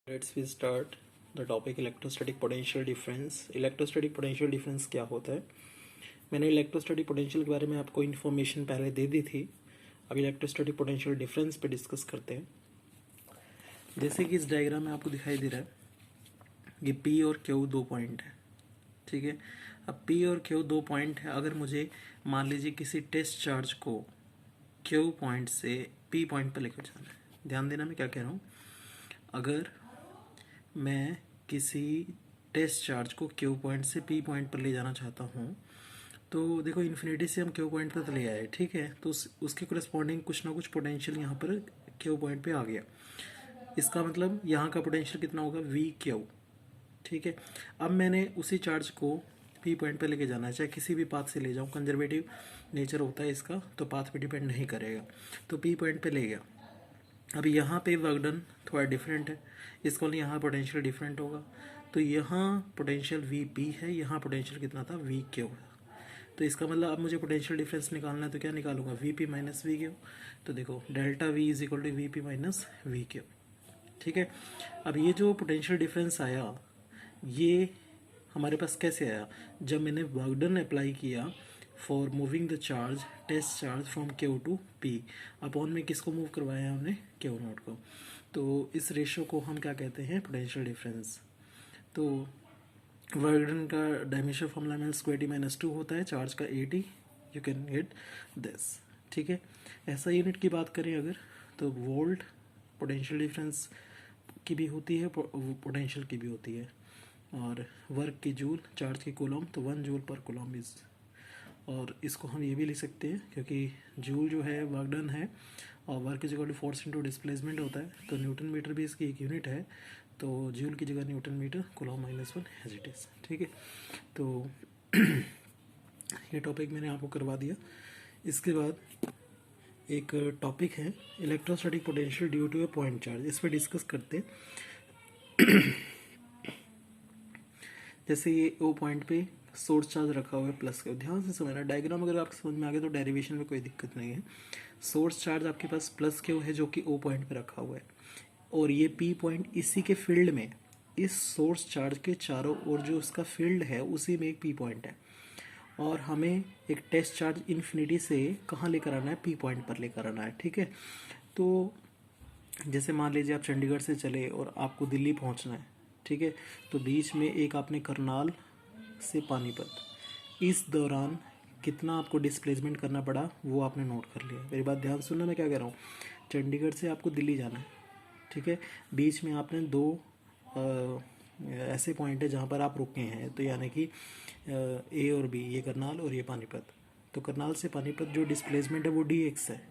Let's we start the topic electrostatic potential difference. Electrostatic potential difference क्या होता है? मैंने इलेक्ट्रोस्टैटिक पोटेंशियल के बारे में आपको इन्फॉर्मेशन पहले दे दी थी. अब इलेक्ट्रोस्टैटिक पोटेंशियल डिफरेंस पे डिस्कस करते हैं. जैसे कि इस डायग्राम में आपको दिखाई दे रहा है कि P और Q दो पॉइंट है. ठीक है. अब P और Q दो पॉइंट है. अगर मुझे मान लीजिए किसी टेस्ट चार्ज को Q पॉइंट से P पॉइंट पर लेकर जाना है. ध्यान देना मैं क्या कह रहा हूँ. अगर मैं किसी टेस्ट चार्ज को Q पॉइंट से P पॉइंट पर ले जाना चाहता हूँ, तो देखो इन्फिनिटी से हम Q पॉइंट पर ले आए. ठीक है. तो उसके कोरेस्पॉन्डिंग कुछ ना कुछ पोटेंशियल यहाँ पर Q पॉइंट पे आ गया. इसका मतलब यहाँ का पोटेंशियल कितना होगा, VQ. ठीक है. अब मैंने उसी चार्ज को P पॉइंट पे लेके जाना है, चाहे किसी भी पाथ से ले जाऊँ. कंजर्वेटिव नेचर होता है इसका, तो पाथ पे डिपेंड नहीं करेगा. तो P पॉइंट पे ले गया. अब यहाँ पे वर्क डन थोड़ा डिफरेंट है. इसका यहाँ पोटेंशियल डिफरेंट होगा. तो यहाँ पोटेंशियल VP है, यहाँ पोटेंशियल कितना था, VQ. तो इसका मतलब अब मुझे पोटेंशियल डिफरेंस निकालना है, तो क्या निकालूंगा, VP माइनस VQ. तो देखो delta V is equal to VP minus VQ. ठीक है. अब ये जो पोटेंशियल डिफरेंस आया, ये हमारे पास कैसे आया, जब मैंने वर्क डन अप्लाई किया for moving the charge, test charge from Q to P. Upon में किसको मूव करवाया हमने, Q नोट को. तो इस रेशियो को हम क्या कहते हैं, पोटेंशियल डिफरेंस. तो वर्क डन का डायमेंशन फॉर्मूला में स्क्वायर टी माइनस 2 होता है, चार्ज का AT. You can get this. ठीक है. ऐसा यूनिट की बात करें अगर, तो वोल्ट पोटेंशियल डिफरेंस की भी होती है, पोटेंशियल की भी होती है. और वर्क की जूल, चार्ज की कूलम, तो 1 जूल पर कूलम इज. और इसको हम ये भी लिख सकते हैं क्योंकि जूल जो है वर्क डन है और वर्क की जगह फोर्स इनटू डिस्प्लेसमेंट होता है, तो न्यूटन मीटर भी इसकी एक यूनिट है. तो जूल की जगह newton metre, coulomb -1 as it is. ठीक है. तो ये टॉपिक मैंने आपको करवा दिया. इसके बाद एक टॉपिक है electrostatic potential due to a point charge. इस पर डिस्कस करते हैं. जैसे ये O पॉइंट पे सोर्स चार्ज रखा हुआ है प्लस का. ध्यान से समझना, डायग्राम अगर आपको समझ में आ गया तो डेरिवेशन में कोई दिक्कत नहीं है. सोर्स चार्ज आपके पास प्लस Q है जो कि O पॉइंट पे रखा हुआ है, और ये P पॉइंट इसी के फील्ड में, इस सोर्स चार्ज के चारों ओर जो उसका फील्ड है उसी में एक P पॉइंट है. और हमें एक टेस्ट चार्ज इन्फिनिटी से कहाँ लेकर आना है, P पॉइंट पर लेकर आना है. ठीक है. तो जैसे मान लीजिए आप चंडीगढ़ से चले और आपको दिल्ली पहुँचना है. ठीक है. तो बीच में एक आपने करनाल से पानीपत, इस दौरान कितना आपको डिस्प्लेसमेंट करना पड़ा वो आपने नोट कर लिया. मेरी बात ध्यान सुनना, मैं क्या कह रहा हूँ. चंडीगढ़ से आपको दिल्ली जाना है. ठीक है. बीच में आपने दो ऐसे पॉइंट है जहाँ पर आप रुके हैं, तो यानी कि A और B, ये करनाल और ये पानीपत. तो करनाल से पानीपत जो डिस्प्लेसमेंट है वो dx है.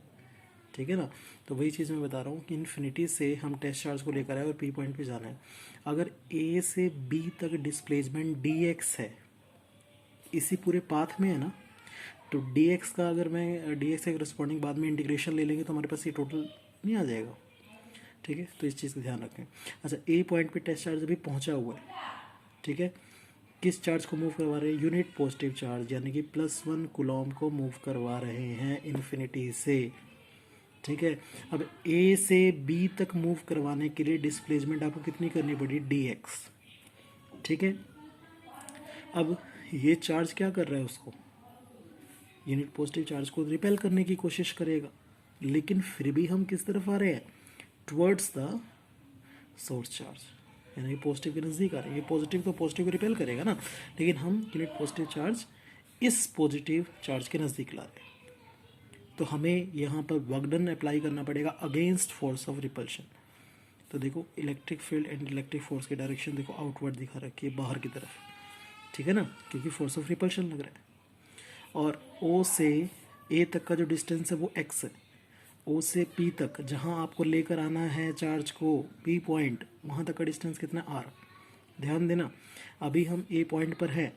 ठीक है ना. तो वही चीज़ मैं बता रहा हूँ कि इन्फिनिटी से हम टेस्ट चार्ज को लेकर आए और P पॉइंट पे जाना है. अगर A से B तक डिस्प्लेसमेंट dx है, इसी पूरे पाथ में है ना, तो dx का अगर मैं dx के करस्पॉन्डिंग बाद में इंटीग्रेशन ले लेंगे तो हमारे पास ये टोटल नहीं आ जाएगा. ठीक है. तो इस चीज़ का ध्यान रखें. अच्छा, A पॉइंट पे टेस्ट चार्ज अभी पहुंचा हुआ है. ठीक है. किस चार्ज को मूव करवा रहे हैं, यूनिट पॉजिटिव चार्ज, यानी कि +1 कूलॉम को मूव करवा रहे हैं इन्फिनिटी से. ठीक है. अब A से B तक मूव करवाने के लिए डिस्प्लेसमेंट आपको कितनी करनी पड़ी, dx. ठीक है. अब ये चार्ज क्या कर रहा है, उसको यूनिट पॉजिटिव चार्ज को रिपेल करने की कोशिश करेगा, लेकिन फिर भी हम किस तरफ आ रहे हैं, टुवर्ड्स द सोर्स चार्ज, यानी पॉजिटिव के नज़दीक आ रहे हैं. ये पॉजिटिव तो पॉजिटिव को रिपेल करेगा ना, लेकिन हम यूनिट पॉजिटिव चार्ज इस पॉजिटिव चार्ज के नज़दीक ला रहे हैं. तो हमें यहाँ पर वर्क डन अप्लाई करना पड़ेगा अगेंस्ट फोर्स ऑफ रिपल्शन. तो देखो electric field and electric force की डायरेक्शन देखो आउटवर्ड दिखा रखी है, बाहर की तरफ. ठीक है ना, क्योंकि फोर्स ऑफ रिपल्शन लग रहा है. और O से A तक का जो डिस्टेंस है वो x है. O से P तक जहाँ आपको लेकर आना है चार्ज को, P पॉइंट, वहाँ तक का डिस्टेंस कितना, R. ध्यान देना, अभी हम A पॉइंट पर है,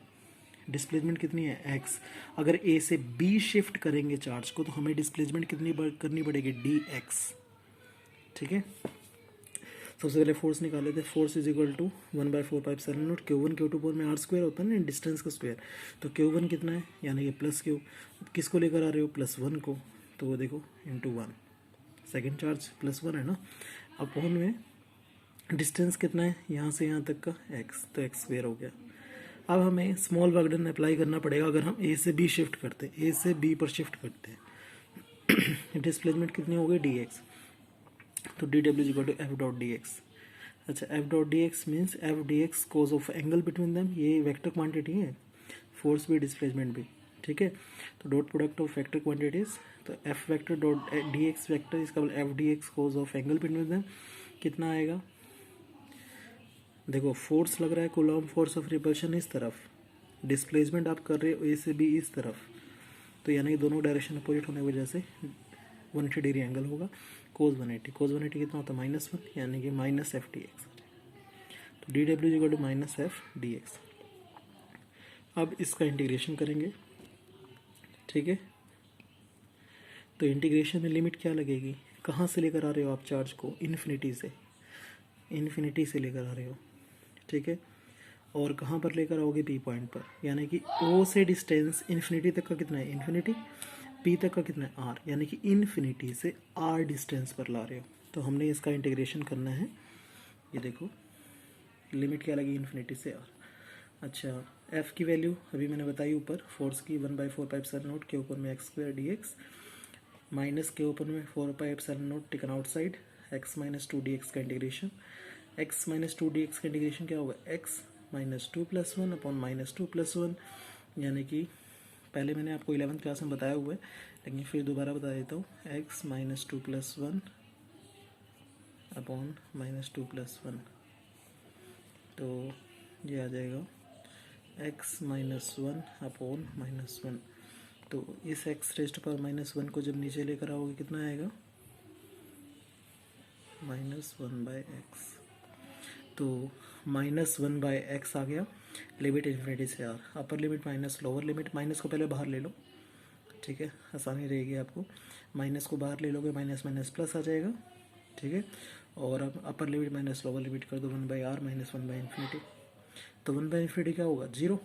डिस्प्लेसमेंट कितनी है, x. अगर A से B शिफ्ट करेंगे चार्ज को, तो हमें डिस्प्लेसमेंट कितनी करनी पड़ेगी, dx. ठीक है. सबसे पहले फोर्स निकाले थे. Force is equal to 1/4πε0 Q1 Q2 पर में r² होता है ना, डिस्टेंस का स्क्वायर. तो Q1 कितना है, यानी कि +Q. किसको लेकर आ रहे हो, +1 को. तो वो देखो × 1, सेकेंड चार्ज +1 है ना, अपॉन में डिस्टेंस कितना है यहाँ से यहाँ तक का x, तो x स्क्वेयर हो गया। अब हमें स्मॉल वर्क डन अप्लाई करना पड़ेगा अगर हम a से b शिफ्ट करते हैं, a से b पर शिफ्ट करते हैं। डिस्प्लेसमेंट कितनी हो गई dx, तो dw is equal to f dot dx। अच्छा f dot dx means f dx cos of angle between them, ये वेक्टर क्वांटिटी है, फोर्स भी डिस्प्लेसमेंट भी, ठीक है। तो dot product of vector quantities, तो f vector dot dx vector इसका f dx cos of angle between them कितना आएगा। देखो फोर्स लग रहा है कूलॉम फोर्स ऑफ रिपल्शन इस तरफ, डिस्प्लेसमेंट आप कर रहे हो ए से बी इस तरफ, तो यानी कि दोनों डायरेक्शन अपोजिट होने की वजह से 180 डिग्री एंगल होगा। कोस 180, कोस 180 कितना होता है -1, यानी कि माइनस एफ डी एक्स, तो D W equal to minus F D X. अब इसका इंटीग्रेशन करेंगे, ठीक है। तो इंटीग्रेशन में लिमिट क्या लगेगी, कहाँ से लेकर आ रहे हो आप चार्ज को, इन्फिनिटी से, इन्फिनिटी से लेकर आ रहे हो, ठीक है। और कहाँ पर लेकर आओगे, पी पॉइंट पर, यानी कि ओ से डिस्टेंस इन्फिनिटी तक का कितना है, इन्फिनिटी, पी तक का कितना है, आर, यानी कि इन्फिनिटी से आर डिस्टेंस पर ला रहे हो। तो हमने इसका इंटीग्रेशन करना है, ये देखो लिमिट क्या लगी, इन्फिनिटी से आर। अच्छा एफ की वैल्यू अभी मैंने बताई ऊपर, फोर्स की 1/4πε0 के ऊपर में x square d x, minus के ऊपर में 4πε0 taken outside, x minus 2 dx का इंटीग्रेशन, एक्स माइनस 2 dx का इंटीग्रेशन क्या होगा, एक्स माइनस 2+1 अपॉन माइनस 2+1, यानी कि पहले मैंने आपको 11th क्लास में बताया हुआ है, लेकिन फिर दोबारा बता देता हूँ, एक्स माइनस 2+1 अपॉन माइनस 2+1, तो ये आ जाएगा एक्स माइनस 1 अपॉन माइनस 1। तो इस एक्स रेस्ट पर -1 को जब नीचे लेकर आओगे कितना आएगा, -1/x, तो -1/x आ गया। लिमिट इन्फिनिटी से R, upper limit minus lower limit, minus को पहले बाहर ले लो, ठीक है, आसानी रहेगी आपको, माइनस को बाहर ले लोगे माइनस माइनस प्लस आ जाएगा, ठीक है। और अब अपर लिमिट माइनस लोअर लिमिट कर दो, 1/r माइनस 1/इन्फिनिटी, तो 1/इन्फिनिटी क्या होगा, 0,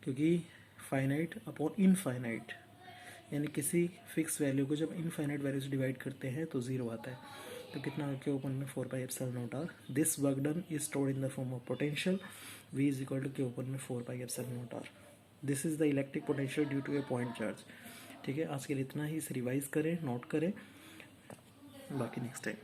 क्योंकि फाइनाइट अपॉन इनफाइनाइट, यानी किसी फिक्स वैल्यू को जब इनफाइनाइट वैल्यू से डिवाइड करते हैं तो 0 आता है। तो कितना के ओपन में 4πε0r, this work done is stored in the form of potential, v is equal to के ओपन में 4πε0r। This is the electric potential due to a point charge, ठीक है। आज के लिए इतना ही, इसे रिवाइज करें, नोट करें, बाकी नेक्स्ट टाइम।